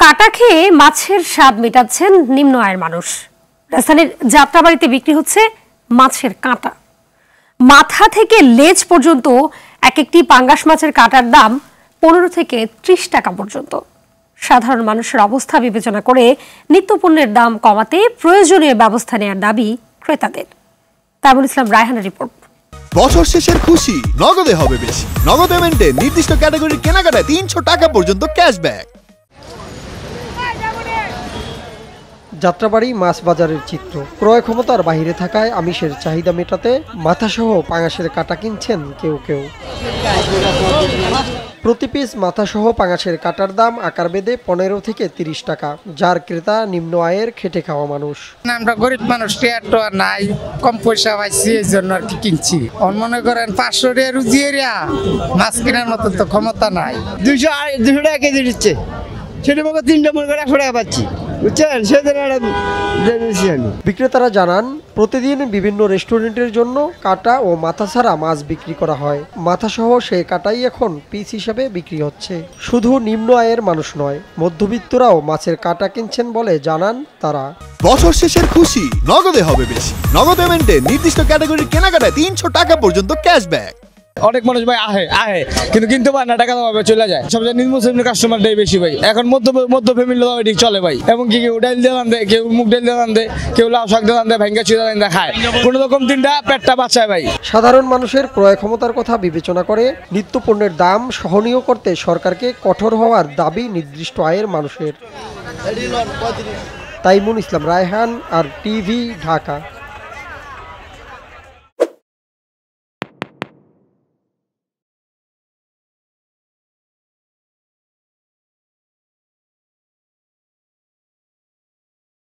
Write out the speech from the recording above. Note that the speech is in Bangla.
কাটা খেয়ে মাছের স্বাদ মেটাচ্ছেন নিম্ন আয়ের মানুষ। রাজধানীর যাত্রাবাড়িতে বিক্রি হচ্ছে মাছের কাঁটা। মাথা থেকে লেজ পর্যন্ত এক একটি পাঙ্গাস মাছের কাঁটার দাম 15 থেকে 30 টাকা পর্যন্ত। সাধারণ মানুষের অবস্থা বিবেচনা করে নিত্যপণ্যের দাম কমাতে প্রয়োজনীয় ব্যবস্থা নেওয়ার দাবি ক্রেতাদের। তাইমুল ইসলাম রায়হানের রিপোর্ট। বছর শেষের খুশি নগদে হবে বেশি। নগদ পেমেন্টে নির্দিষ্ট ক্যাটাগরির কেনাকাটায় 300 টাকা পর্যন্ত ক্যাশব্যাক। যাত্রাবাড়ি মাছ বাজারের চিত্র। ক্রয় ক্ষমতার বাইরে থাকায় আমিষের চাহিদা মেটাতে মাথাসহ পাঙাশের কাঁটা কিনছেন কেউ কেউ। প্রতি পিস মাথাসহ পাঙাশের কাঁটার দাম আকার বেঁধে 15 থেকে 30 টাকা, যার ক্রেতা নিম্ন আয়ের খেটে খাওয়া মানুষ। আমরা গরিব মানুষ, টিয়াটো আর নাই, কম পয়সা পাইছি, এই জন্য আর কি কিনছি। মনে করেন 500 টাকা রুজিয়া মাছ কেনার মতো তো ক্ষমতা নাই। 200 টাকা কেজি দিচ্ছে, সেটা মনে 3টা মনে করে 100 টাকা পাচ্ছি, বুঝছেন? বিক্রেতারা জানান, প্রতিদিন বিভিন্ন রেস্টুরেন্টের জন্য কাঁটা ও মাথা ছাড়া মাছ বিক্রি করা হয়। মাথা সহ সেই কাঁটাই এখন পিস হিসাবে বিক্রি হচ্ছে। শুধু নিম্ন আয়ের মানুষ নয়, মধ্যবিত্তরাও মাছের কাঁটা কিনছেন বলে জানান তারা। বছর শেষের খুশি নগদে হবে বেশি। নগদ পেমেন্টে নির্দিষ্ট ক্যাটাগরির কেনাকাটায় 300 টাকা পর্যন্ত ক্যাশব্যাক। অনেক মানুষ ভাই আহে কিন্তু কিনতে পারে না, টাকা দাও চলে যায়। সবচেয়ে নিম্ন শ্রেণীর কাস্টমারটাই বেশি ভাই। এখন মধ্য ফ্যামিলি ঠিক চলে ভাই। এবং কি কেউ ডাইল দিয়ে দেয়, কেউ মুগ ডাইল দিয়ে দেয়, কেউ লাউ শাক দিয়ে দেয়, ভেঙ্গা চুড়া দিয়ে খায়। কোনো রকম দিনটা পেটটা বাঁচায় ভাই। সাধারণ মানুষের ক্রয় ক্ষমতার কথা বিবেচনা করে নিত্যপণ্যের দাম সহনীয় করতে সরকারকে কঠোর হওয়ার দাবি নির্দিষ্ট আয়ের মানুষের। তাইমুল ইসলাম রায়হান, আর টিভি, ঢাকা।